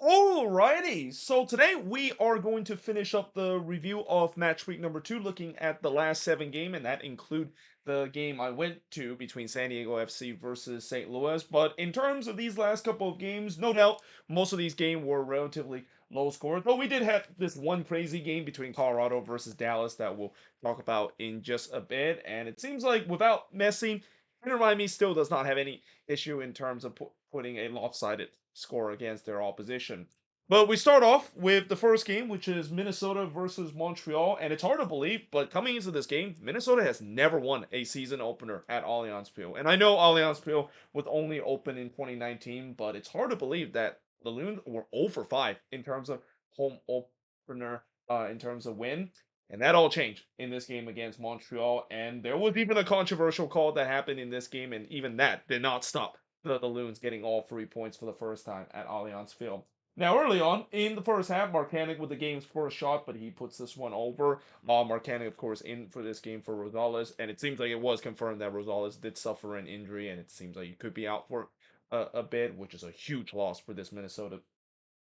Alrighty, so today we are going to finish up the review of match week number 2, looking at the last 7 game, and that include the game I went to between San Diego FC versus St. Louis. But in terms of these last couple of games, no doubt most of these games were relatively low scored. Though we did have this one crazy game between Colorado versus Dallas that we'll talk about in just a bit. And it seems like without Messi, Inter Miami still does not have any issue in terms of putting a lopsided score against their opposition. But we start off with the first game, which is Minnesota versus Montreal. And it's hard to believe, but coming into this game, Minnesota has never won a season opener at Allianz Field. And I know Allianz Field was only open in 2019, but it's hard to believe that the Loons were 0 for 5 in terms of home opener, in terms of win. And that all changed in this game against Montreal. And there was even a controversial call that happened in this game, and even that did not stop the Loons getting all 3 points for the first time at Allianz Field. Now, early on in the first half, Marcanic with the game's first shot, but he puts this one over. Marcanic, of course, in for this game for Rosales, and it seems like it was confirmed that Rosales did suffer an injury, and it seems like he could be out for a bit, which is a huge loss for this Minnesota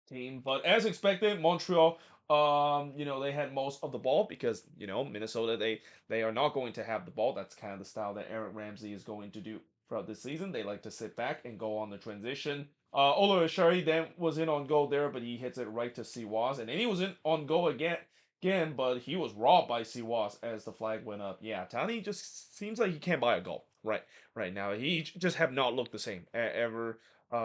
team. But as expected, Montreal, they had most of the ball because Minnesota, they are not going to have the ball. That's kind of the style that Eric Ramsey is going to do throughout this season. They like to sit back and go on the transition. Ola Ashari then was in on goal there, but he hits it right to Siwas, and then he was in on goal again, but he was robbed by Siwas as the flag went up. Yeah, Tani just seems like he can't buy a goal right now. He just have not looked the same ever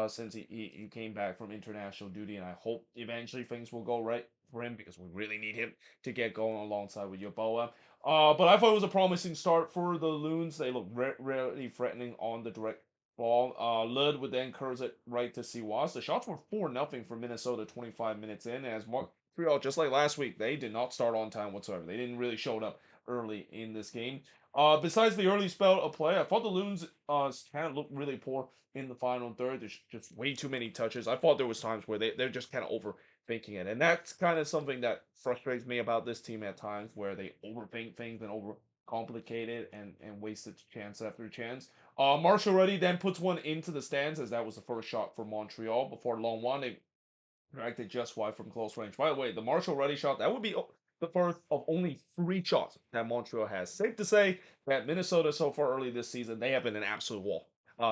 since he came back from international duty, and I hope eventually things will go right for him because we really need him to get going alongside with Yoboa. But I thought it was a promising start for the Loons. They look really threatening on the direct ball. Lud would then curls it right to Siwas. The shots were 4-0 for Minnesota 25 minutes in, as Montreal, just like last week, they did not start on time whatsoever. They didn't really show up early in this game. Besides the early spell of play, I thought the Loons kind of looked really poor in the final third. There's just way too many touches. I thought there was times where they're just kind of overthinking it. And that's kind of something that frustrates me about this team at times where they overthink things and overcomplicate it and wasted chance after chance. Marshall Ruddy then puts one into the stands as that was the first shot for Montreal before long one. They dragged it just wide from close range. By the way, the Marshall Ruddy shot, that would be the first of only 3 shots that Montreal has. Safe to say that Minnesota so far early this season, they have been an absolute wall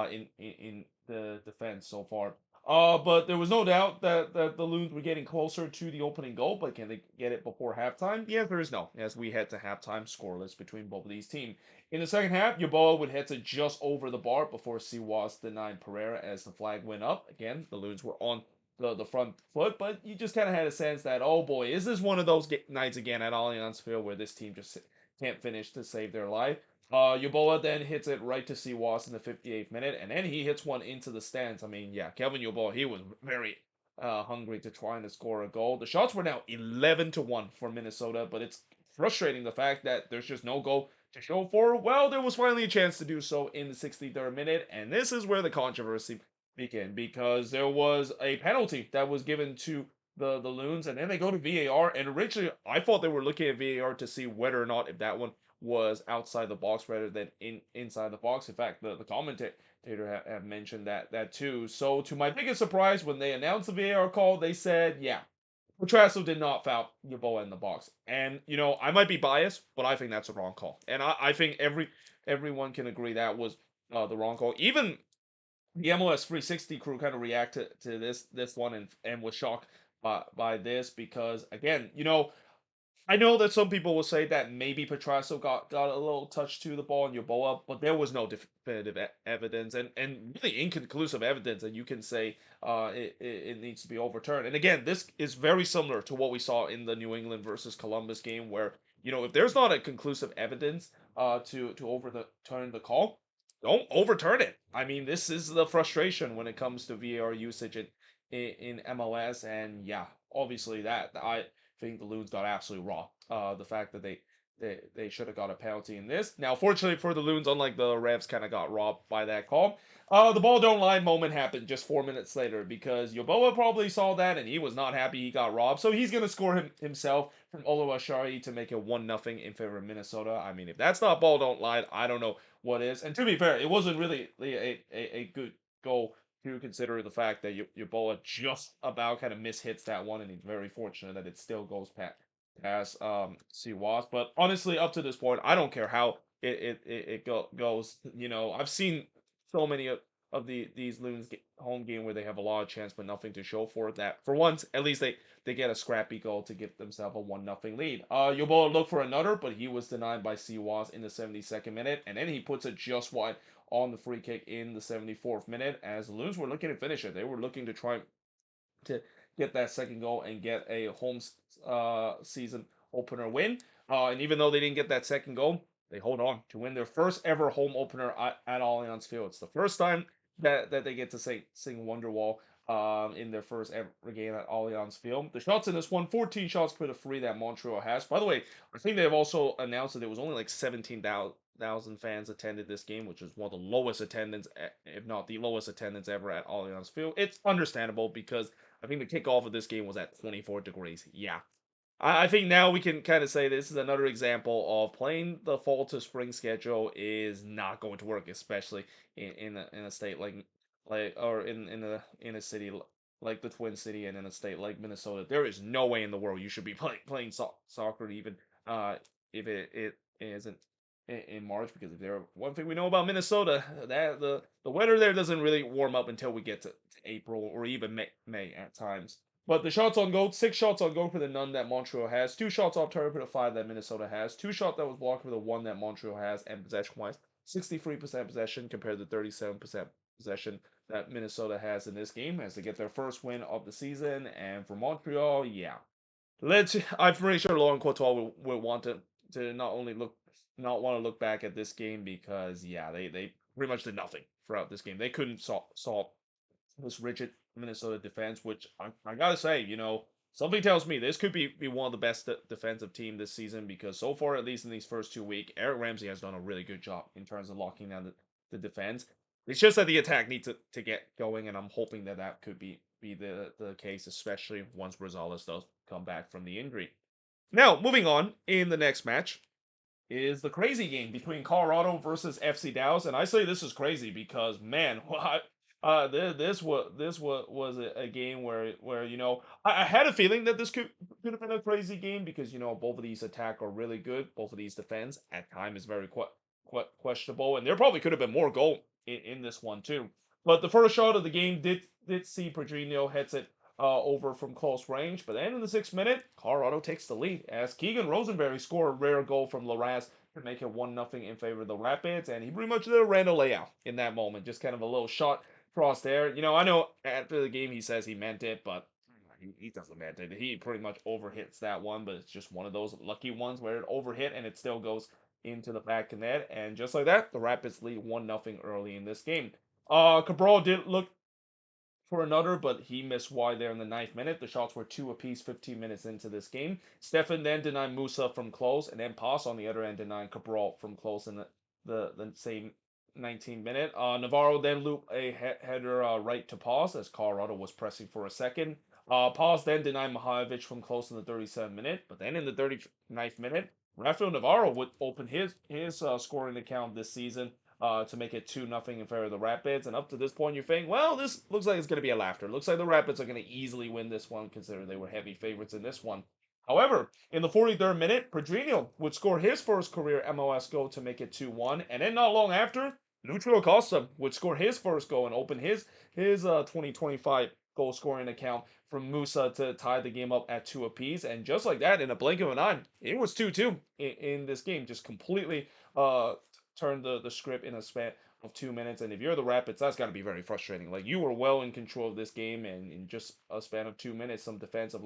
in the defense so far. But there was no doubt that the Loons were getting closer to the opening goal, but can they get it before halftime? The answer is no, as we head to halftime scoreless between both of these teams. In the second half, Yeboah would head to just over the bar before Siwas denied Pereira as the flag went up. Again, the Loons were on the front foot, but you just kind of had a sense that, oh boy, is this one of those nights again at Allianz Field where this team just can't finish to save their life? Yoboa then hits it right to Siwas in the 58th minute, and then he hits one into the stands. I mean, yeah, Kelvin Yoboa, he was very hungry to try and score a goal. The shots were now 11-1 for Minnesota, but it's frustrating the fact that there's just no goal to show for. Well, there was finally a chance to do so in the 63rd minute, and this is where the controversy began because there was a penalty that was given to the Loons, and then they go to VAR. And originally, I thought they were looking at VAR to see whether or not if that one was outside the box rather than inside the box. In fact, the commentator have mentioned that too. So to my biggest surprise, when they announced the VAR call, they said, yeah, Petrasso did not foul Yeboah in the box. And I might be biased, but I think that's a wrong call. And I think everyone can agree that was the wrong call. Even the MLS 360 crew kind of reacted to this one and was shocked by this because again, I know that some people will say that maybe Petrasso got a little touch to the ball in Yoboa, but there was no definitive evidence and really inconclusive evidence that you can say it needs to be overturned. And again, this is very similar to what we saw in the New England versus Columbus game, where if there's not a conclusive evidence to overturn the call, don't overturn it. I mean, this is the frustration when it comes to VAR usage in MLS, and yeah, obviously that I think the Loons got absolutely raw. The fact that they should have got a penalty in this. Now, fortunately for the Loons, unlike the Revs, kind of got robbed by that call. The ball don't lie moment happened just 4 minutes later because Yoboa probably saw that and he was not happy he got robbed. So he's gonna score himself from Olo Ashari to make it 1-0 in favor of Minnesota. I mean, if that's not ball don't lie, I don't know what is. And to be fair, it wasn't really a good goal to consider the fact that Yeboah just about kind of mishits that one, and he's very fortunate that it still goes past Siwas. But honestly, up to this point, I don't care how it goes. I've seen so many of these Loons home game where they have a lot of chance but nothing to show for it. That for once, at least they get a scrappy goal to give themselves a 1-0 lead. Yoboa looked for another, but he was denied by Siwas in the 72nd minute, and then he puts it just wide on the free kick in the 74th minute. As the Loons were looking to finish it, they were looking to try to get that second goal and get a home season opener win. And even though they didn't get that second goal, they hold on to win their first ever home opener at Allianz Field. It's the first time that they get to sing Wonderwall in their first ever game at Allianz Field. The shots in this one, 14 shots per the three that Montreal has. By the way, I think they've also announced that there was only like 17,000 fans attended this game, which is one of the lowest attendance, if not the lowest attendance ever at Allianz Field. It's understandable because I think the kickoff of this game was at 24 degrees. Yeah. I think now we can kind of say this is another example of playing the fall to spring schedule is not going to work, especially in a state like or in a city like the Twin City and in a state like Minnesota. There is no way in the world you should be playing soccer even uh if it isn't in March, because if there one thing we know about Minnesota, that the weather there doesn't really warm up until we get to April or even May at times. But the shots on goal, 6 shots on goal for the none that Montreal has, 2 shots off target for the 5 that Minnesota has, 2 shots that was blocked for the 1 that Montreal has, and possession wise, 63% possession compared to 37% possession that Minnesota has in this game as they get their first win of the season. And for Montreal, yeah, I'm pretty sure Laurent Courtois will want to not want to look back at this game because yeah, they pretty much did nothing throughout this game. They couldn't solve this rigid Minnesota defense, which I gotta say, something tells me this could be one of the best defensive team this season because so far, at least in these first 2 weeks, Eric Ramsey has done a really good job in terms of locking down the defense. It's just that the attack needs to get going, and I'm hoping that could be the case, especially once Rosales does come back from the injury. Now, moving on in the next match is the crazy game between Colorado versus FC Dallas, and I say this is crazy because man, this was a game where I had a feeling that this could have been a crazy game because both of these attack are really good, both of these defense at time is very questionable, and there probably could have been more goal in this one too. But the first shot of the game did see Pedrinho hits it over from close range. But then in the 6th minute, Colorado takes the lead as Keegan Rosenberry scored a rare goal from Larraz to make it 1-0 in favor of the Rapids. And he pretty much did a random layout in that moment. Just kind of a little shot cross there. I know after the game he says he meant it, but he doesn't meant it. He pretty much overhits that one, but it's just one of those lucky ones where it overhit and it still goes into the back of net. And just like that, the Rapids lead 1-0 early in this game. Cabral did look for another, but he missed wide there in the 9th minute. The shots were 2 apiece 15 minutes into this game. Stefan then denied Musa from close, and then Pass on the other end denied Cabral from close in the same 19th minute. Navarro then looped a header right to Pass as Colorado was pressing for a second. Pass then denied Mihajlovic from close in the 37th minute, but then in the 39th minute, Rafael Navarro would open his scoring account this season to make it 2-0 in favor of the Rapids. And up to this point, you're thinking, well, this looks like it's going to be a laughter. It looks like the Rapids are going to easily win this one, considering they were heavy favorites in this one. However, in the 43rd minute, Pedrinho would score his first career MLS goal to make it 2-1. And then not long after, Lucho Acosta would score his first goal and open his 2025 goal scoring account from Musa to tie the game up at 2 apiece. And just like that, in a blink of an eye, it was 2-2 in this game. Just completely turned the script in a span of 2 minutes. And if you're the Rapids, that's got to be very frustrating. Like, you were well in control of this game, and in just a span of 2 minutes, some defensive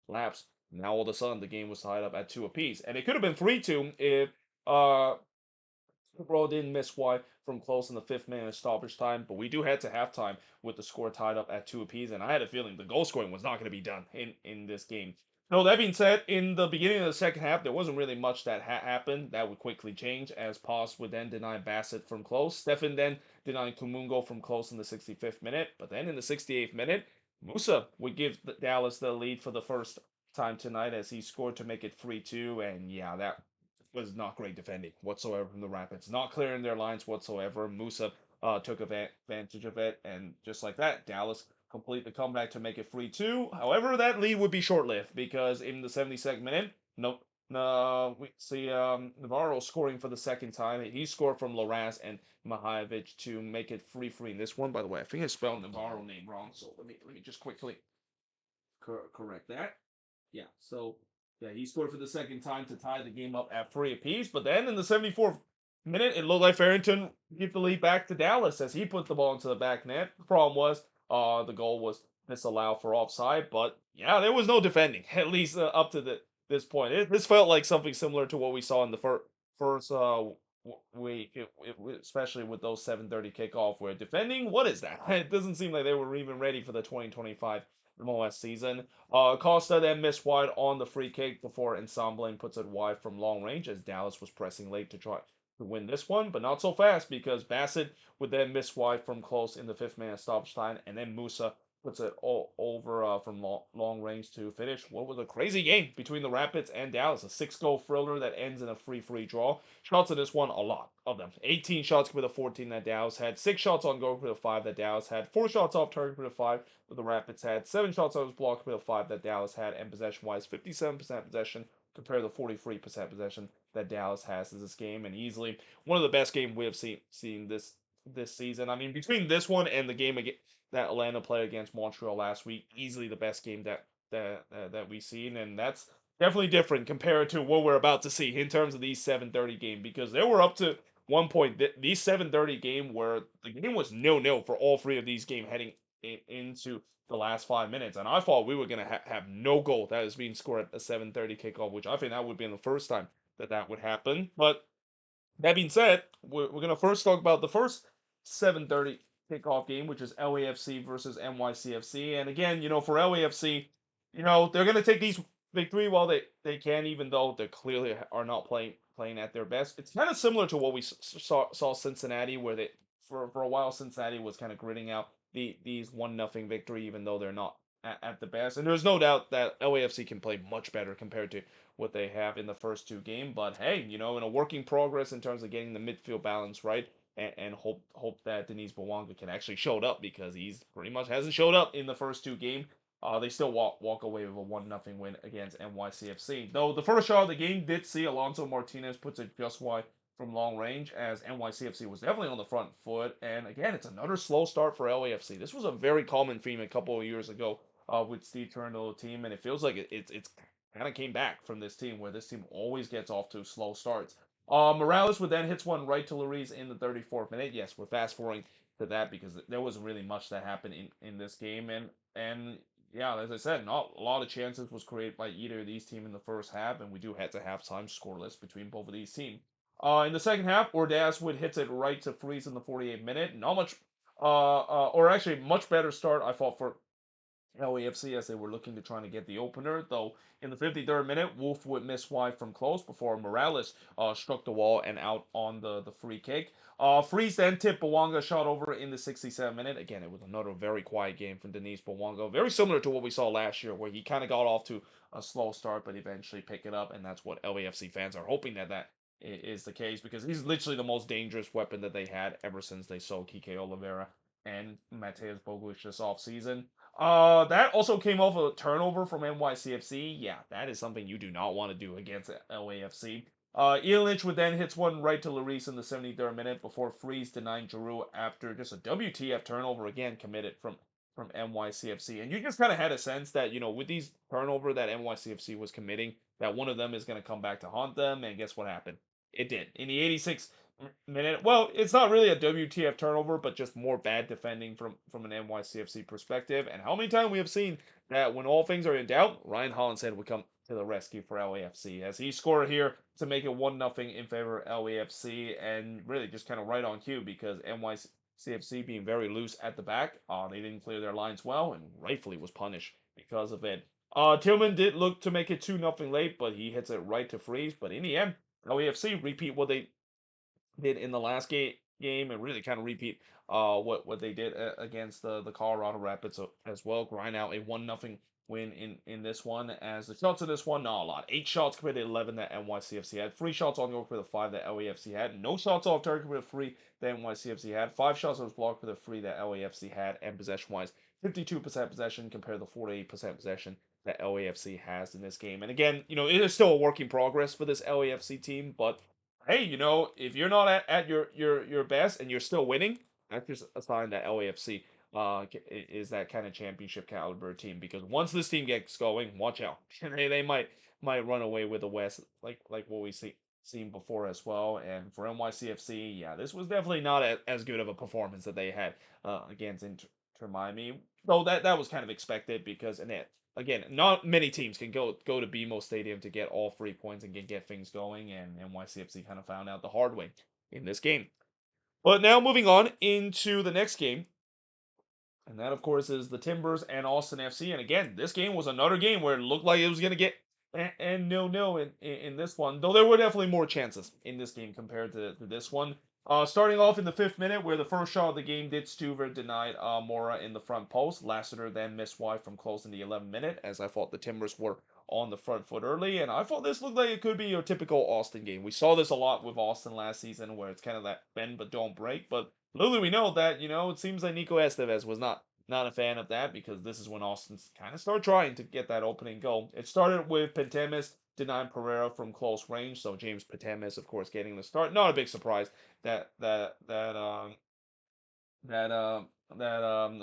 lapse. Now all of a sudden, the game was tied up at 2 apiece. And it could have been 3-2 if Cabral didn't miss wide from close in the 5th minute of stoppage time, but we do head to halftime with the score tied up at 2 apiece, and I had a feeling the goal scoring was not going to be done in this game. No, that being said, in the beginning of the second half, there wasn't really much that happened. That would quickly change as Paz would then deny Bassett from close. Stefan then denied Kumungo from close in the 65th minute, but then in the 68th minute, Musa would give Dallas the lead for the first time tonight as he scored to make it 3-2, and yeah, that was not great defending whatsoever from the Rapids. Not clearing their lines whatsoever. Musa took advantage of it, and just like that, Dallas complete the comeback to make it 3-2. However, that lead would be short-lived because in the 72nd minute, no, we see Navarro scoring for the second time. He scored from Loras and Mahajevic to make it 3-3 in this one. By the way, I think I spelled Navarro name wrong, so let me just quickly correct that. Yeah, so yeah, he scored for the second time to tie the game up at 3 apiece. But then in the 74th minute, it looked like Farrington gave the lead back to Dallas as he put the ball into the back net. The problem was, the goal was disallowed for offside. But yeah, there was no defending at least up to this point. This felt like something similar to what we saw in the first week, especially with those 7:30 kickoff. Where defending, what is that? It doesn't seem like they were even ready for the 2025 MLS season. Costa then missed wide on the free kick before Ensemble puts it wide from long range as Dallas was pressing late to try to win this one, but not so fast because Bassett would then miss wide from close in the 5th minute stoppage time, and then Musa puts it all over from long range to finish what was a crazy game between the Rapids and Dallas. A 6-goal thriller that ends in a 3-3 draw. Shots in this one, a lot of them. 18 shots with the 14 that Dallas had, 6 shots on goal for the 5 that Dallas had, 4 shots off target for the 5 that the Rapids had, 7 shots on his block for the 5 that Dallas had, and possession-wise, 57% possession compared to 43% possession that Dallas has in this game, and easily one of the best games we have seen this season. I mean, between this one and the game that Atlanta played against Montreal last week, easily the best game that we've seen, and that's definitely different compared to what we're about to see in terms of these 7:30 game because they were up to one point these 7:30 game where the game was 0-0 for all three of these games heading into the last 5 minutes, and I thought we were gonna have no goal that is being scored at a 7:30 kickoff, which I think that would be the first time that would happen. But that being said, we're gonna first talk about the first 7:30 kickoff game, which is LAFC versus NYCFC. And again, for LAFC, they're gonna take these victory while they can, even though they clearly are not playing at their best. It's kind of similar to what we saw Cincinnati, where they for a while Cincinnati was kind of gritting out these 1-0 victory, even though they're not at the best. And there's no doubt that LAFC can play much better compared to what they have in the first two games. But hey, in a working progress in terms of getting the midfield balance right, and hope that Denise Bawanga can actually show up because he's pretty much hasn't showed up in the first two games. They still walk away with a 1-0 win against NYCFC. Though the first shot of the game did see Alonso Martinez puts it just wide from long range as NYCFC was definitely on the front foot. And again, it's another slow start for LAFC. This was a very common theme a couple of years ago with Steve Turner's team, and it feels like it's kind of came back from this team where this team always gets off to slow starts. Morales would then hits one right to Lloris in the 34th minute. Yes, we're fast forwarding to that because there wasn't really much that happened in this game, and yeah, as I said, not a lot of chances was created by either of these teams in the first half, and we do head to halftime scoreless between both of these teams. In the second half, Ordaz would hits it right to freeze in the 48th minute. Not much, or actually much better start I thought for LAFC as they were looking to trying to get the opener, though in the 53rd minute, Wolf would miss wide from close before Morales struck the wall and out on the free kick. Freeze then tipped Bawanga shot over in the 67th minute. Again, it was another very quiet game from Denise Bawanga, very similar to what we saw last year, where he kind of got off to a slow start, but eventually picked it up, and that's what LAFC fans are hoping that is the case because he's literally the most dangerous weapon that they had ever since they sold Kike Oliveira and Mateus Bogusz this offseason. That also came off a turnover from NYCFC. Yeah, that is something you do not want to do against LAFC. Illich would then hits one right to Lloris in the 73rd minute before Freeze denying Giroud after just a WTF turnover again committed from NYCFC. And you just kind of had a sense that, with these turnover that NYCFC was committing, that one of them is going to come back to haunt them. And guess what happened? It did. In the 86th minute. Well, it's not really a WTF turnover, but just more bad defending from an NYCFC perspective. And how many times we have seen that when all things are in doubt, Ryan Hollinshead would come to the rescue for LAFC as he scored here to make it 1-0 in favor of LAFC, and really just kind of right on cue because NYCFC being very loose at the back, they didn't clear their lines well and rightfully was punished because of it. Tillman did look to make it 2-0 late, but he hits it right to freeze. But in the end, LAFC repeat what they did in the last game and really kind of repeat what they did against the Colorado Rapids as well. Grind out a 1-0 win in this one. As the shots of this one, not a lot. 8 shots compared to 11 that NYCFC had. 3 shots on goal for the 5 that LAFC had. No shots off target for the 3 that NYCFC had. 5 shots that was blocked for the 3 that LAFC had. And possession wise, 52% possession compared to 48% possession that LAFC has in this game. And again, it is still a work in progress for this LAFC team, but hey, if you're not at your best and you're still winning, that's just a sign that LAFC is that kind of championship caliber team. Because once this team gets going, watch out. They might run away with the West, like what we seen before as well. And for NYCFC, yeah, this was definitely not as good of a performance that they had against Inter Miami. Though that was kind of expected because again, not many teams can go to BMO Stadium to get all 3 points and get things going, and NYCFC kind of found out the hard way in this game. But now moving on into the next game, and that, of course, is the Timbers and Austin FC. And again, this game was another game where it looked like it was going to get and no in this one, though there were definitely more chances in this game compared to this one. Starting off in the 5th minute, where the first shot of the game did Stuver denied Mora in the front post. Lassiter then missed wide from close in the 11th minute, as I thought the Timbers were on the front foot early, and I thought this looked like it could be a typical Austin game. We saw this a lot with Austin last season, where it's kind of that bend but don't break. But little do we know that it seems like Nico Estevez was not a fan of that, because this is when Austin's kind of started trying to get that opening goal. It started with Pentemis denying Pereira from close range, so James Pentemis, of course, getting the start. Not a big surprise that that uh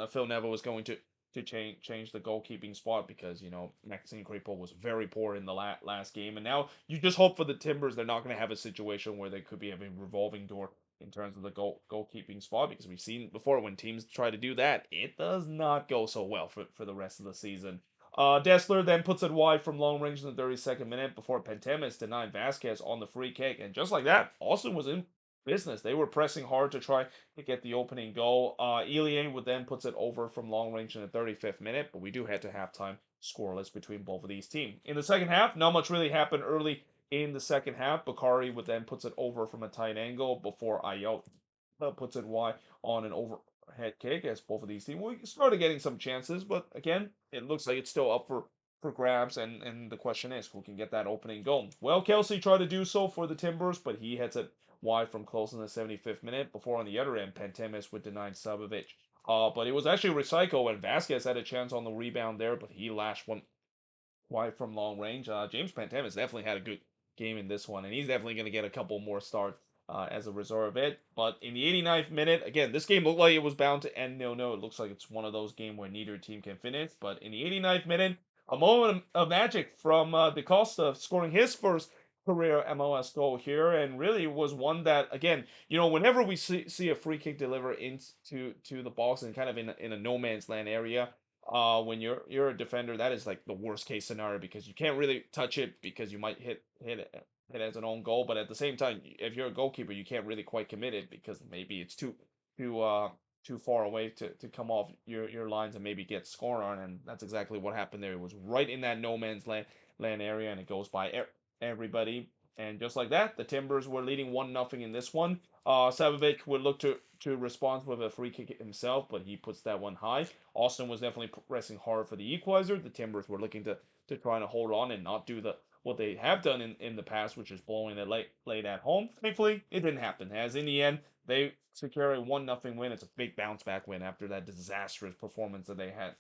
Phil Neville was going to change the goalkeeping spot, because Maxime Crepeau was very poor in the last game, and now you just hope for the Timbers they're not going to have a situation where they could be having a revolving door in terms of the goalkeeping spot, because we've seen before when teams try to do that, it does not go so well for the rest of the season. Dessler then puts it wide from long range in the 32nd minute before Pentemis denied Vasquez on the free kick, and just like that, Austin was in business. They were pressing hard to try to get the opening goal. Elie would then puts it over from long range in the 35th minute, but we do head to halftime scoreless between both of these teams. In the second half, not much really happened early in the second half. Bakari would then puts it over from a tight angle before Ayot puts it wide on an overhead kick, as both of these teams we started getting some chances, but again, it looks like it's still up for grabs, and the question is who can get that opening goal. Well, Kelsey tried to do so for the Timbers, but he hits it wide from close in the 75th minute before on the other end Pentemis would deny Sabovic. But it was actually Recycle, and Vasquez had a chance on the rebound there, but he lashed one wide from long range. James Pantemis definitely had a good game in this one, and he's definitely going to get a couple more starts as a result of it. But in the 89th minute, again, this game looked like it was bound to end 0-0. It looks like it's one of those games where neither team can finish. But in the 89th minute, a moment of magic from Da Costa, scoring his first career MLS goal here, and really was one that, again, whenever we see a free kick deliver into the box and kind of in a no man's land area, when you're a defender, that is like the worst case scenario, because you can't really touch it because you might hit as an own goal, but at the same time, if you're a goalkeeper, you can't really quite commit it because maybe it's too too far away to come off your lines and maybe get scored on, and that's exactly what happened there. It was right in that no man's land area, and it goes by everybody. And just like that, the Timbers were leading 1-0 in this one. Savic would look to respond with a free kick himself, but he puts that one high. Austin was definitely pressing hard for the equalizer. The Timbers were looking to try to hold on and not do what they have done in the past, which is blowing it late at home. Thankfully, it didn't happen, as in the end, they secure a 1-0 win. It's a big bounce back win after that disastrous performance that they had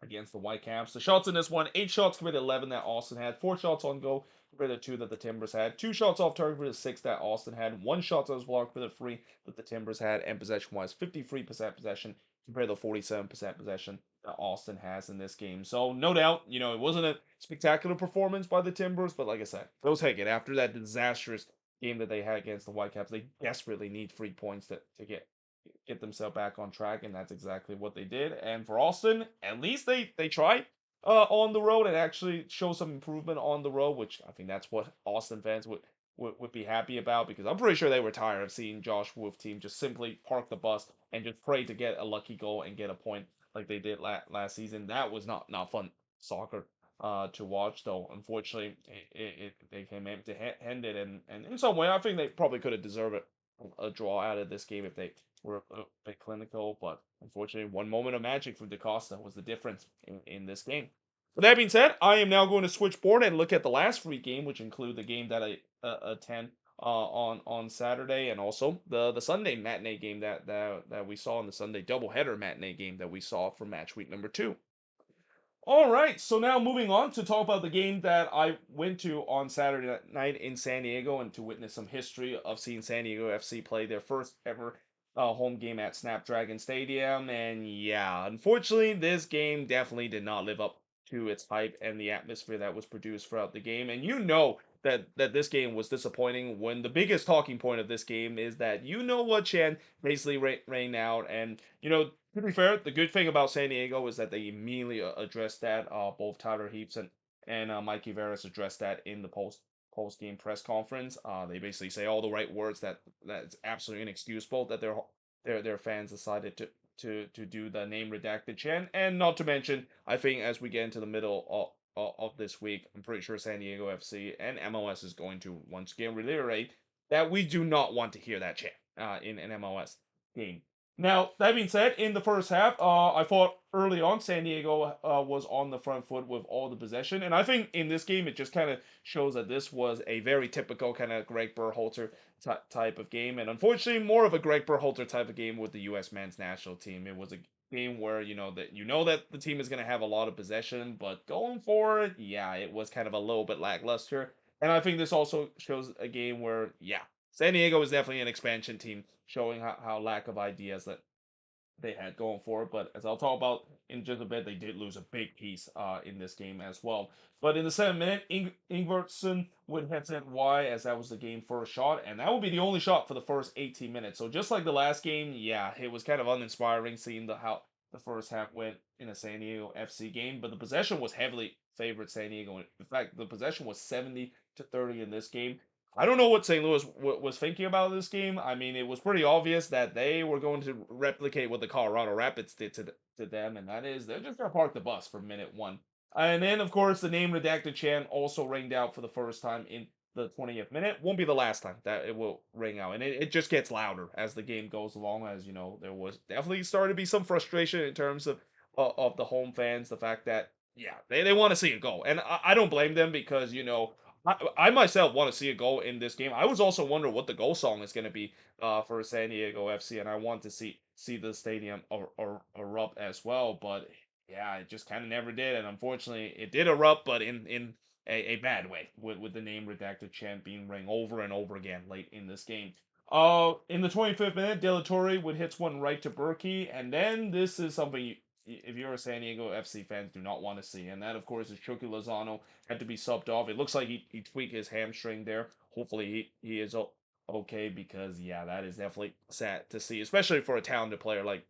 against the Whitecaps. The shots in this one, 8 shots compared to 11 that Austin had, 4 shots on goal compared to 2 that the Timbers had, 2 shots off target for the 6 that Austin had, 1 shot that was blocked for the 3 that the Timbers had, and possession-wise, 53% possession compared to 47% possession that Austin has in this game. So no doubt, it wasn't a spectacular performance by the Timbers, but like I said, those take it after that disastrous game that they had against the Whitecaps. They desperately need 3 points to get themselves back on track, and that's exactly what they did. And for Austin, at least they tried on the road and actually show some improvement on the road, which I think that's what Austin fans would be happy about, because I'm pretty sure they were tired of seeing Josh Wolf team just simply park the bus and just pray to get a lucky goal and get a point like they did last season. That was not fun soccer to watch, though. Unfortunately, they came empty-handed, and in some way, I think they probably could have deserved it a draw out of this game if they were a bit clinical. But unfortunately, one moment of magic from DaCosta was the difference in this game. With that being said, I am now going to switch board and look at the last three game, which include the game that I attend on Saturday, and also the Sunday matinee game that we saw in the Sunday doubleheader matinee game that we saw for match week number 2. All right, so now moving on to talk about the game that I went to on Saturday night in San Diego and to witness some history of seeing San Diego FC play their first ever home game at Snapdragon Stadium. And yeah, unfortunately, this game definitely did not live up to its hype and the atmosphere that was produced throughout the game. And you know that this game was disappointing when the biggest talking point of this game is that you know what Chan basically rained out. And you know, to be fair, the good thing about San Diego is that they immediately addressed that. Both Tyler Heaps and Mikey Veras addressed that in the post game press conference. They basically say all the right words that's absolutely inexcusable that their fans decided to do the name redacted chant. And not to mention, I think as we get into the middle of this week, I'm pretty sure San Diego FC and MLS is going to once again reiterate that we do not want to hear that chant in an MLS game. Now, that being said, in the first half, I thought early on San Diego was on the front foot with all the possession. And I think in this game, it just kind of shows that this was a very typical kind of Greg Berhalter type of game. And unfortunately, more of a Greg Berhalter type of game with the U.S. men's national team. It was a game where you know that the team is going to have a lot of possession, but going forward, yeah, it was kind of a little bit lackluster. And I think this also shows a game where, yeah, San Diego is definitely an expansion team, showing how lack of ideas that they had going for it. But as I'll talk about in just a bit, they did lose a big piece in this game as well. But in the 7th minute, Ingvartson would head it wide as that was the game first shot, and that would be the only shot for the first 18 minutes. So just like the last game, yeah, it was kind of uninspiring seeing how the first half went in a San Diego FC game. But the possession was heavily favored San Diego. In fact, the possession was 70-30 in this game. I don't know what St. Louis was thinking about this game. I mean, it was pretty obvious that they were going to replicate what the Colorado Rapids did to them, and that is they're just going to park the bus for minute 1. And then, of course, the name redacted chant also rang out for the first time in the 20th minute. Won't be the last time that it will ring out, and it just gets louder as the game goes along. As you know, there was definitely started to be some frustration in terms of the home fans. The fact that yeah, they want to see it go, and I don't blame them because I myself want to see a goal in this game. I was also wondering what the goal song is going to be for San Diego FC, and I want to see the stadium erupt as well. But yeah, it just kind of never did, and unfortunately, it did erupt, but in a bad way, with the name redacted chant being rang over and over again late in this game. In the 25th minute, De La Torre would hit one right to Berkey, and then this is something if you're a San Diego FC fan, do not want to see, and that of course is Chucky Lozano had to be subbed off. It looks like he tweaked his hamstring there. Hopefully he is okay because yeah, that is definitely sad to see, especially for a talented player like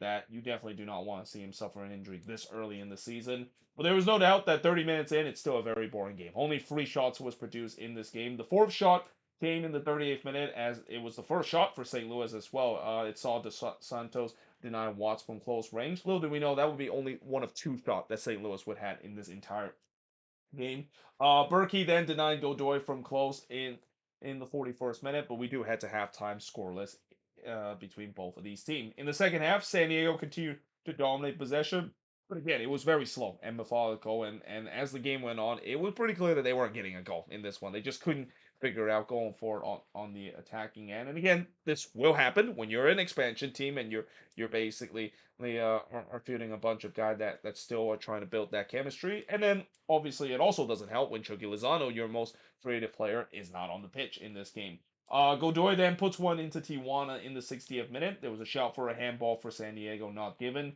that. You definitely do not want to see him suffer an injury this early in the season. But there was no doubt that 30 minutes in, it's still a very boring game. Only 3 shots was produced in this game. The fourth shot came in the 38th minute as it was the first shot for St. Louis as well. It saw Dos Santos deny Watts from close range. Little did we know that would be only one of 2 shots that St. Louis would have in this entire game. Berkey then denied Godoy from close in the 41st minute, but we do head to halftime scoreless between both of these teams. In the second half, San Diego continued to dominate possession, but again, it was very slow and methodical. And as the game went on, it was pretty clear that they weren't getting a goal in this one. They just couldn't figure it out going forward on the attacking end. And again, this will happen when you're an expansion team and you're basically are fielding a bunch of guys that still are trying to build that chemistry. And then obviously it also doesn't help when Chucky Lozano, your most creative player, is not on the pitch in this game. Godoy then puts one into Tijuana in the 60th minute. There was a shout for a handball for San Diego, not given.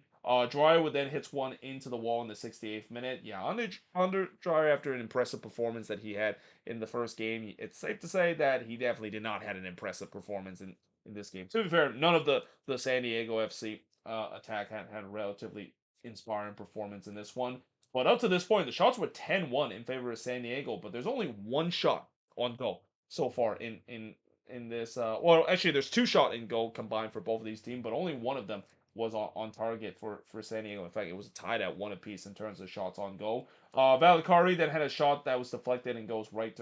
Dreyer would then hits one into the wall in the 68th minute. Yeah, under Dreyer after an impressive performance that he had in the first game, it's safe to say that he definitely did not have an impressive performance in this game. To be fair, none of the San Diego FC attack had a relatively inspiring performance in this one. But up to this point, the shots were 10-1 in favor of San Diego, but there's only one shot on goal so far in this. Well, actually, there's 2 shots in goal combined for both of these teams, but only one of them was on target for San Diego. In fact, it was tied at 1 apiece in terms of shots on goal. Valicari then had a shot that was deflected and goes right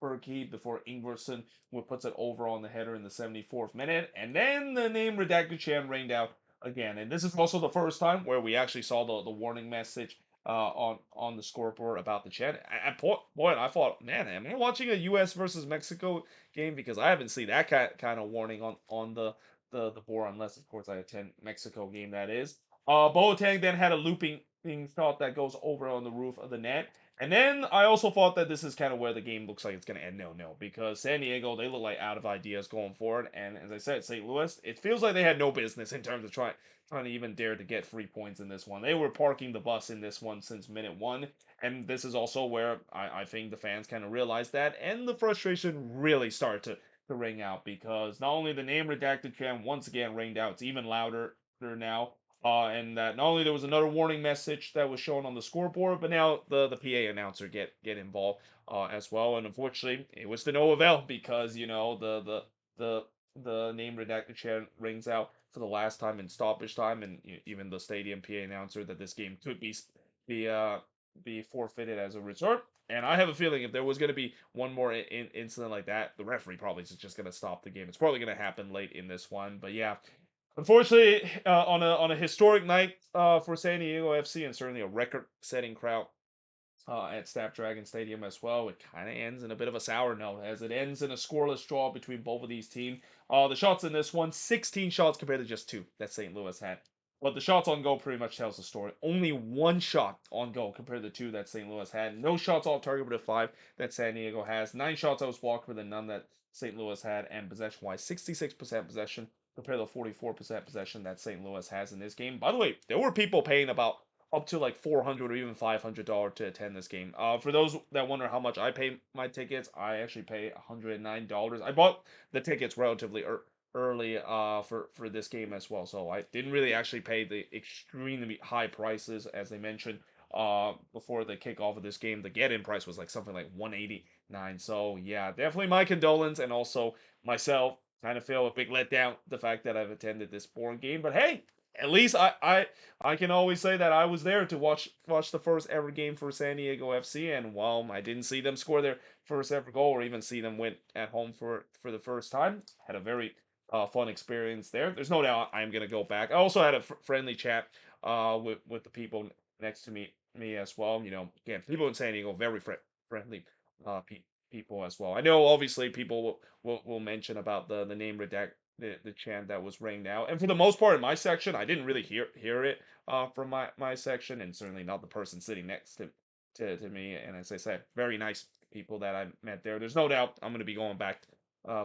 Burkhead before Ingwerson puts it over on the header in the 74th minute. And then the name redacted chant rained out again. And this is also the first time where we actually saw the warning message on the scoreboard about the chant. At point, I thought, man, am I watching a U.S. versus Mexico game? Because I haven't seen that kind of warning on the board, unless, of course, I attend Mexico game, that is. Boateng then had a looping shot that goes over on the roof of the net. And then I also thought that this is kind of where the game looks like it's going to end 0-0 because San Diego, they look like out of ideas going forward. And as I said, St. Louis, it feels like they had no business in terms of trying to even dare to get 3 points in this one. They were parking the bus in this one since minute one. And this is also where I think the fans kind of realized that. And the frustration really started to ring out because not only the name redacted chant once again ringed out, it's even louder now. And that not only there was another warning message that was shown on the scoreboard, but now the PA announcer get involved as well. And unfortunately, it was to no avail because the the name redacted chant rings out for the last time in stoppage time, and even the stadium PA announcer that this game could be uh be forfeited as a result. And I have a feeling if there was going to be one more incident like that, the referee probably is just going to stop the game. It's probably going to happen late in this one, but yeah, unfortunately, on a historic night for San Diego FC and certainly a record-setting crowd at Snapdragon Stadium as well, it kind of ends in a bit of a sour note as it ends in a scoreless draw between both of these teams. The shots in this one, 16 shots compared to just two that St. Louis had. But the shots on goal pretty much tells the story. Only one shot on goal compared to two that St. Louis had. No shots off target but a five that San Diego has. 9 shots out was blocked with none that St. Louis had. And possession-wise, 66% possession compared to 44% possession that St. Louis has in this game. By the way, there were people paying about up to like $400 or even $500 to attend this game. For those that wonder how much I pay my tickets, I actually pay $109. I bought the tickets relatively early for this game as well, so I didn't really actually pay the extremely high prices as they mentioned before the kickoff of this game. The get-in price was like something like 189. So yeah, definitely my condolence, and also myself kind of feel a big letdown the fact that I've attended this boring game. But hey, at least I can always say that I was there to watch the first ever game for San Diego FC, and while I didn't see them score their first ever goal or even see them win at home for the first time, had a very fun experience there. There's no doubt I'm gonna go back. I also had a friendly chat with the people next to me as well. You know, again, people in San Diego very friendly people as well. I know obviously people will mention about the name redact the chant that was rang out. And for the most part in my section, I didn't really hear it from my section, and certainly not the person sitting next to me. And as I said, very nice people that I met there. There's no doubt I'm going to be going back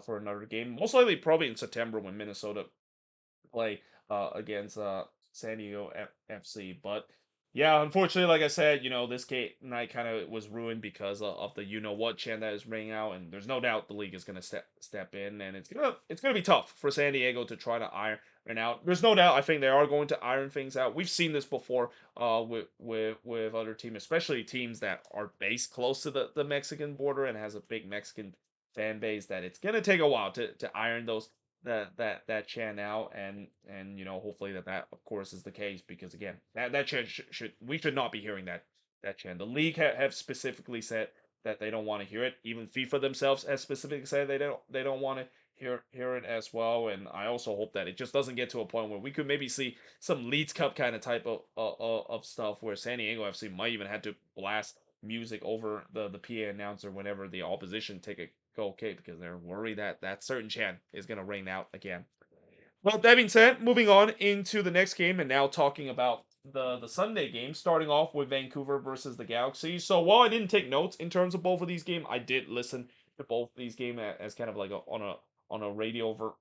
for another game, most likely probably in September when Minnesota play against San Diego FC. But yeah, unfortunately, like I said, this game night kind of was ruined because of the what chant that is ringing out, and there's no doubt the league is gonna step in, and it's gonna be tough for San Diego to try to iron out. There's no doubt. I think they are going to iron things out. We've seen this before with other teams, especially teams that are based close to the Mexican border and has a big Mexican fan base. That it's gonna take a while to iron that chant out, and hopefully that of course is the case, because again that chant should we should not be hearing that chant. The league have specifically said that they don't want to hear it. Even FIFA themselves has specifically said they don't want to hear it as well. And I also hope that it just doesn't get to a point where we could maybe see some Leeds Cup kind of type of stuff where San Diego FC might even have to blast music over the PA announcer whenever the opposition take a go okay, because they're worried that that certain chant is going to rain out again. Well, that being said, moving on into the next game and now talking about the Sunday game, starting off with Vancouver versus the Galaxy. So while I didn't take notes in terms of both of these games, I did listen to both of these games as kind of like on a radio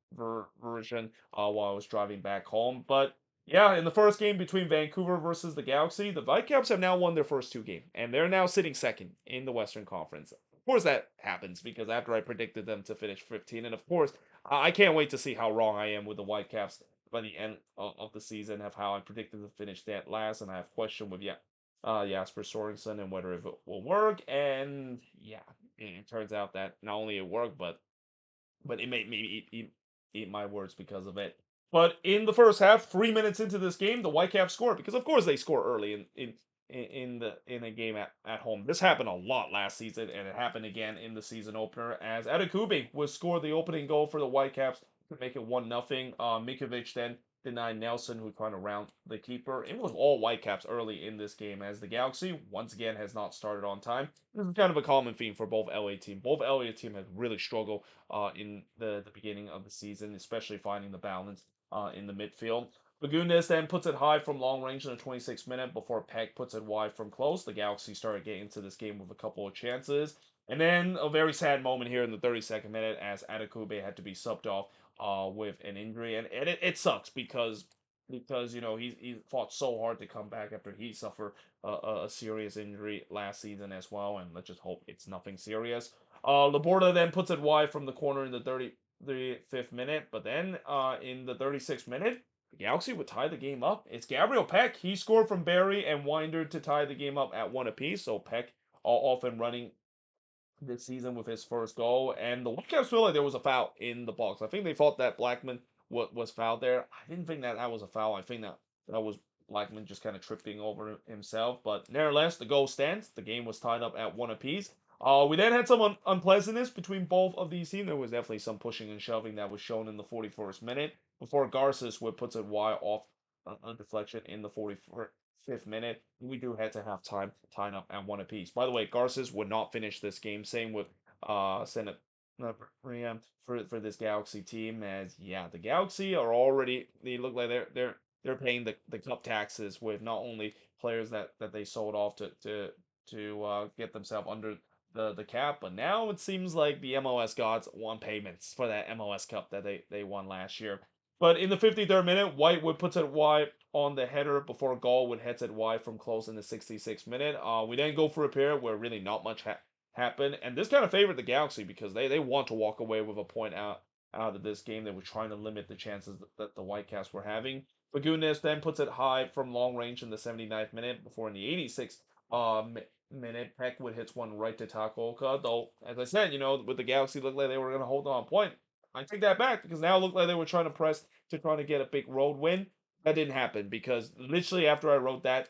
version while I was driving back home. But yeah, in the first game between Vancouver versus the Galaxy, the Whitecaps have now won their first two games, and they're now sitting second in the Western Conference. Of course, that happens because after I predicted them to finish 15, and of course, I can't wait to see how wrong I am with the Whitecaps by the end of the season, of how I predicted to finish that last, and I have question with Jasper Sorensen and whether it will work. And yeah, it turns out that not only it worked, but it made me eat my words because of it. But in the first half, 3 minutes into this game, the Whitecaps scored because of course they score early in a game at home. This happened a lot last season, and it happened again in the season opener as Adekugbe would score the opening goal for the Whitecaps to make it 1-0. Mikovic then denied Nelson, who trying to round the keeper. It was all Whitecaps early in this game as the Galaxy once again has not started on time. This is kind of a common theme for both LA teams. Both LA teams have really struggled in the beginning of the season, especially finding the balance in the midfield. Lagunas then puts it high from long range in the 26th minute before Peck puts it wide from close. The Galaxy started getting into this game with a couple of chances. And then a very sad moment here in the 32nd minute as Adekugbe had to be subbed off with an injury. And it sucks because he fought so hard to come back after he suffered a serious injury last season as well. And let's just hope it's nothing serious. Laborda then puts it wide from the corner in the 35th minute. But then in the 36th minute, the Galaxy would tie the game up. It's Gabriel Peck. He scored from Barry and Winder to tie the game up at 1 apiece. So Peck off and running this season with his first goal. And the Whitecaps feel like there was a foul in the box. I think they thought that Blackman was fouled there. I didn't think that was a foul. I think that was Blackman just kind of tripping over himself. But nevertheless, the goal stands. The game was tied up at 1 apiece. We then had some unpleasantness between both of these teams. There was definitely some pushing and shoving that was shown in the 41st minute before Garces would puts it wide off a deflection in the 45th minute. We do head to halftime, tying up at 1 apiece. By the way, Garces would not finish this game. Same with Senate for this Galaxy team. As yeah, the Galaxy are already they look like they're paying the cup taxes with not only players that they sold off to get themselves under the cap, but now it seems like the MLS gods want payments for that MLS Cup that they won last year. But in the 53rd minute, White would puts it wide on the header before goal would heads it wide from close in the 66th minute. We then go for a period where really not much happened, and this kind of favored the Galaxy because they want to walk away with a point out of this game. They were trying to limit the chances that the Whitecaps were having. Lagunas then puts it high from long range in the 79th minute before in the 86th minute, Peckwood hits one right to Takaoka. Though, as I said, with the Galaxy looked like they were going to hold on point. I take that back because now it looked like they were trying to press to trying to get a big road win. That didn't happen because literally after I wrote that,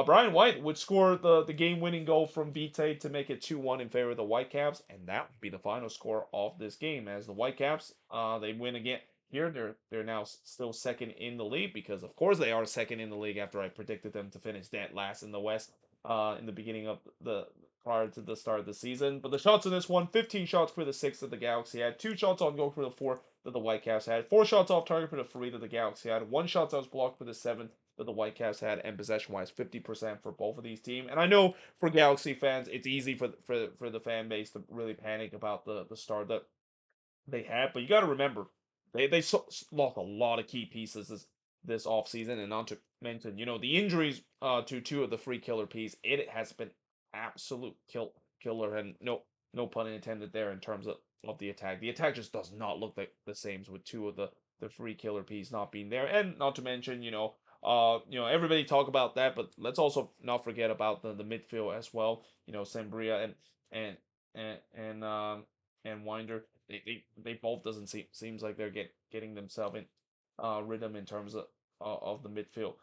Brian White would score the game-winning goal from Vite to make it 2-1 in favor of the Whitecaps, and that would be the final score of this game. As the Whitecaps, they win again. Here, they're now still second in the league because, of course, they are second in the league after I predicted them to finish dead last in the West in the beginning of the prior to the start of the season. But the shots in this one, 15 shots for the 6 that the Galaxy had, 2 shots on goal for the 4 that the Whitecaps had, 4 shots off target for the 3 that the Galaxy had, 1 shot that was blocked for the 7 that the Whitecaps had, and possession-wise, 50% for both of these teams. And I know for Galaxy fans, it's easy for the fan base to really panic about the start that they had, but you got to remember they lost a lot of key pieces this offseason, and not to mention the injuries to 2 of the 3 killer pieces. It has been absolute killer, and no pun intended there in terms of the attack. The attack just does not look like the same with 2 of the 3 killer pieces not being there, and not to mention everybody talk about that, but let's also not forget about the midfield as well. Sembria and and Winder. They both doesn't seems like they're getting themselves in rhythm in terms of the midfield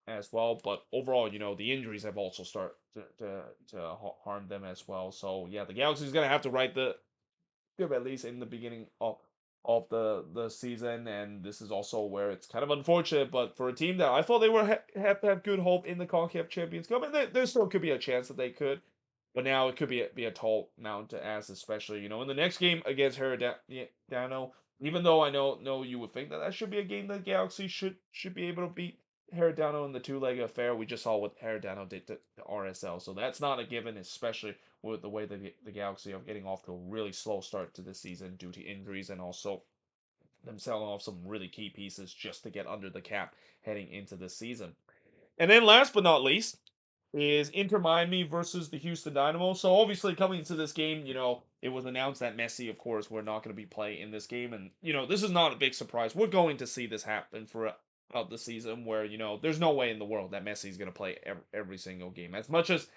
as well. But overall, the injuries have also started to harm them as well. So yeah, the Galaxy's gonna have to right the ship at least in the beginning of the season, and this is also where it's kind of unfortunate. But for a team that I thought they were have good hope in the CONCACAF Champions Cup, and there still could be a chance that they could. But now it could be a tall mountain to ask, especially in the next game against Heredano. Even though I know you would think that should be a game that Galaxy should be able to beat Heredano in the two-leg affair. We just saw what Heredano did to RSL, so that's not a given, especially with the way the Galaxy are getting off to a really slow start to this season due to injuries and also them selling off some really key pieces just to get under the cap heading into this season. And then last but not least, is Inter Miami versus the Houston Dynamo. So obviously coming into this game, it was announced that Messi, of course, we're not going to be playing in this game, and this is not a big surprise. We're going to see this happen throughout the season, where there's no way in the world that Messi is going to play every single game. As much as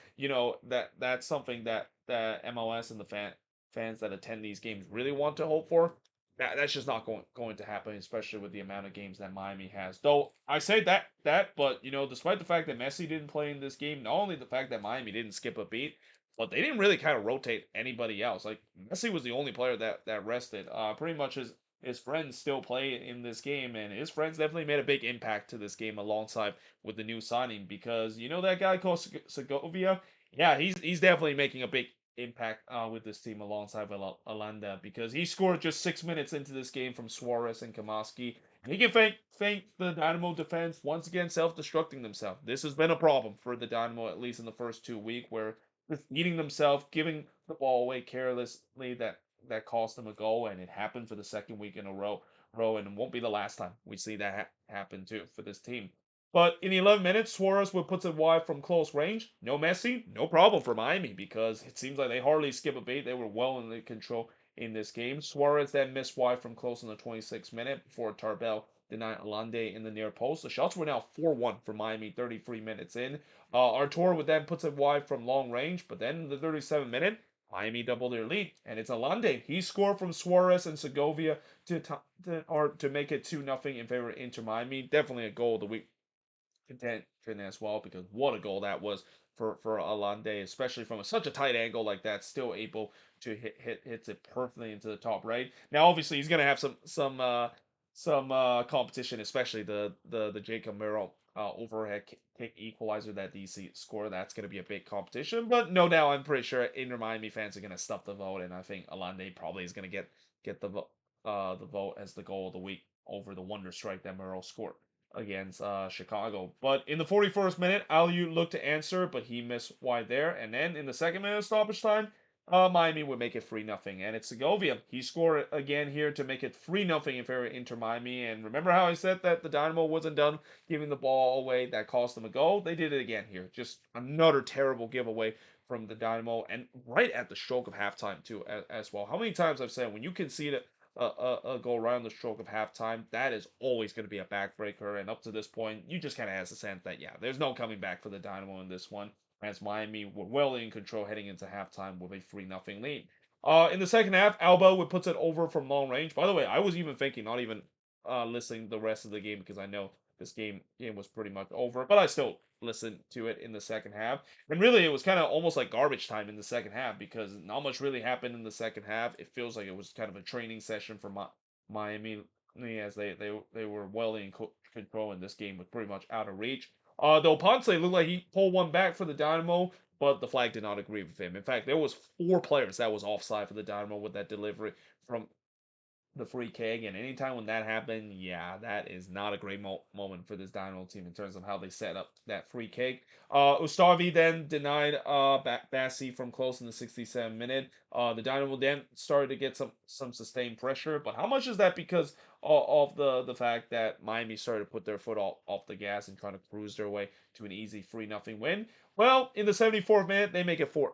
that's something that the MLS and the fans that attend these games really want to hope for. that's just not going to happen, especially with the amount of games that Miami has. Though I say but despite the fact that Messi didn't play in this game, not only the fact that Miami didn't skip a beat, but they didn't really kind of rotate anybody else. Like Messi was the only player that rested. Pretty much his friends still play in this game, and his friends definitely made a big impact to this game alongside with the new signing because that guy called Segovia. Yeah, he's definitely making a big impact with this team alongside with Alanda because he scored just 6 minutes into this game from Suarez and Kamaski. He can thank the Dynamo defense once again self-destructing themselves. This has been a problem for the Dynamo at least in the first 2 weeks where just eating themselves, giving the ball away carelessly that cost them a goal, and it happened for the second week in a row, and it won't be the last time we see that happen too for this team. But in the 11 minutes, Suarez would put it wide from close range. No Messi, no problem for Miami because it seems like they hardly skip a beat. They were well in the control in this game. Suarez then missed wide from close in the 26th minute before Tarbell denied Alande in the near post. The shots were now 4-1 for Miami 33 minutes in. Artur would then put it wide from long range, but then in the 37th minute, Miami doubled their lead, and it's Alande. He scored from Suarez and Segovia to make it 2-0 in favor of Inter Miami. Definitely a goal of the week contention as well because what a goal that was for Alande, especially from such a tight angle like that, still able to hits it perfectly into the top right. Now, obviously, he's gonna have some competition, especially the Jacob Murrow overhead kick equalizer that DC score. That's gonna be a big competition, but no doubt, I'm pretty sure Inter Miami fans are gonna stuff the vote, and I think Alande probably is gonna get the vote as the goal of the week over the wonder strike that Murrow scored against Chicago. But in the 41st minute, Aliu looked to answer, but he missed wide there. And then in the second minute of stoppage time, Miami would make it 3-0. And it's Segovia. He scored again here to make it 3-0 in favor of Inter Miami. And remember how I said that the Dynamo wasn't done giving the ball away that cost them a goal? They did it again here. Just another terrible giveaway from the Dynamo. And right at the stroke of halftime, too, as well. How many times I've said when you concede it a goal right on the stroke of halftime, that is always going to be a backbreaker. And up to this point, you just kind of has the sense that, yeah, there's no coming back for the Dynamo in this one, as Miami were well in control heading into halftime with a 3-0 lead. In the second half, Alba would put it over from long range. By the way, I was even thinking, not even listening the rest of the game because I know this game was pretty much over, but I still listened to it in the second half. And really, it was kind of almost like garbage time in the second half because not much really happened in the second half. It feels like it was kind of a training session for Miami as they were well in control, and this game was pretty much out of reach. Though Ponce looked like he pulled one back for the Dynamo, but the flag did not agree with him. In fact, there was four players that was offside for the Dynamo with that delivery from the free kick, and anytime when that happened, yeah, that is not a great moment for this Dynamo team in terms of how they set up that free kick. Ustavi then denied Bassi from close in the 67th minute. The Dynamo then started to get some sustained pressure, but how much is that because of the fact that Miami started to put their foot off the gas and trying to cruise their way to an easy 3-0 win? Well, in the 74th minute, they make it 4-0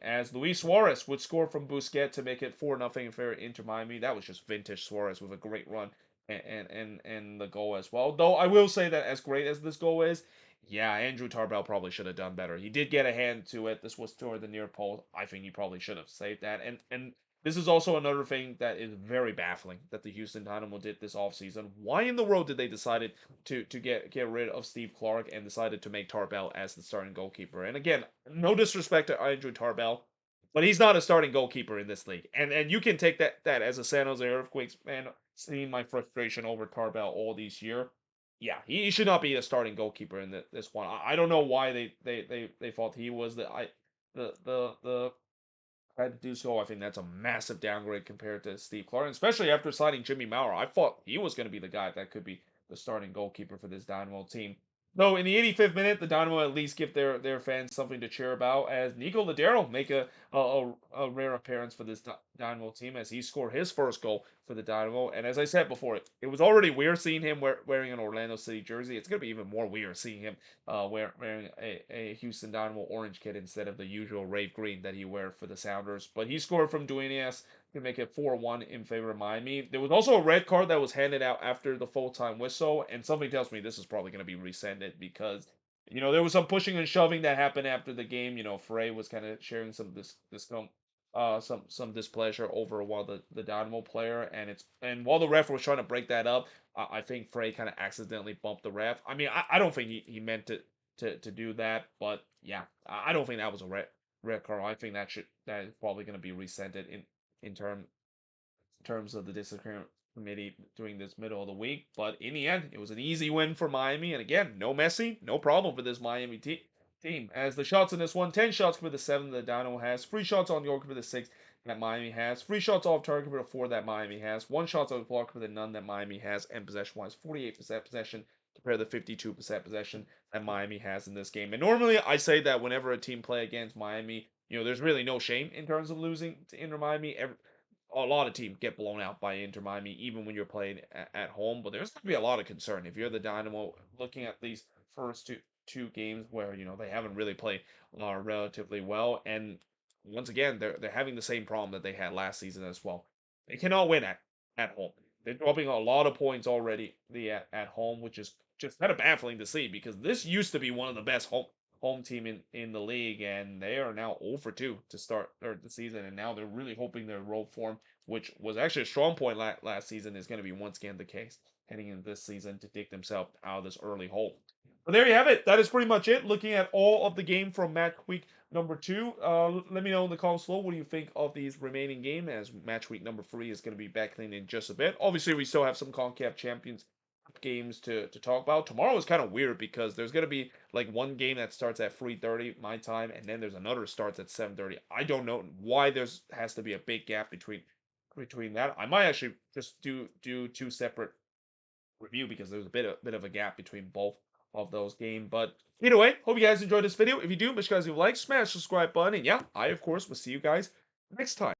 as Luis Suarez would score from Busquets to make it 4-0 in favor of Inter Miami. That was just vintage Suarez with a great run and the goal as well. Though I will say that as great as this goal is, yeah, Andrew Tarbell probably should have done better. He did get a hand to it. This was toward the near post. I think he probably should have saved that. And this is also another thing that is very baffling that the Houston Dynamo did this offseason. Why in the world did they decide to get rid of Steve Clark and decided to make Tarbell as the starting goalkeeper? And again, no disrespect to Andrew Tarbell, but he's not a starting goalkeeper in this league. And you can take that as a San Jose Earthquakes fan, seeing my frustration over Tarbell all these years. Yeah, he should not be a starting goalkeeper in this one. I don't know why they thought he was the had to do so. I think that's a massive downgrade compared to Steve Clark, especially after signing Jimmy Maurer. I thought he was going to be the guy that could be the starting goalkeeper for this Dynamo team. Though in the 85th minute, the Dynamo at least give their fans something to cheer about as Nico Ladero make a rare appearance for this Dynamo team as he scored his first goal for the Dynamo. And as I said before, it was already weird seeing him wearing an Orlando City jersey. It's going to be even more weird seeing him wearing a Houston Dynamo orange kit instead of the usual rave green that he wear for the Sounders. But he scored from Duenas to make it 4-1 in favor of Miami. There was also a red card that was handed out after the full-time whistle, and something tells me this is probably going to be rescinded because there was some pushing and shoving that happened after the game. Frey was kind of sharing some this film some displeasure over while the Dynamo player, and while the ref was trying to break that up, I think Frey kind of accidentally bumped the ref. I mean, I don't think he meant to do that, but yeah, I don't think that was a red card. I think that is probably going to be rescinded in terms of the discipline committee doing this middle of the week. But in the end, it was an easy win for Miami. And again, no Messi, no problem for this Miami team. As the shots in this one, 10 shots for the 7 that Dynamo has, 3 shots on York for the 6 that Miami has, 3 shots off target for the 4 that Miami has, 1 shot off block for the none that Miami has, and possession-wise, 48% possession compared to the 52% possession that Miami has in this game. And normally I say that whenever a team play against Miami, there's really no shame in terms of losing to Inter Miami. A lot of teams get blown out by Inter Miami, even when you're playing at home. But there's going to be a lot of concern if you're the Dynamo looking at these first two games where they haven't really played relatively well, and once again they're having the same problem that they had last season as well. They cannot win at home. They're dropping a lot of points already at home, which is just kind of baffling to see because this used to be one of the best home team in the league, and they are now 0 for 2 to start the season, and now they're really hoping their road form, which was actually a strong point last season, is going to be once again the case heading into this season to dig themselves out of this early hole. But there you have it. That is pretty much it. Looking at all of the game from match week number 2. Let me know in the comments below what do you think of these remaining games, as match week number 3 is going to be back in just a bit. Obviously, we still have some CONCACAF Champions games to talk about. Tomorrow is kind of weird because there's going to be like one game that starts at 3:30 my time, and then there's another starts at 7:30. I don't know why there's has to be a big gap between that. I might actually just do 2 separate review because there's a bit of a gap between both of those games. But either way, hope you guys enjoyed this video. If you do, make sure you guys leave a like, smash the subscribe button, and yeah, I of course will see you guys next time.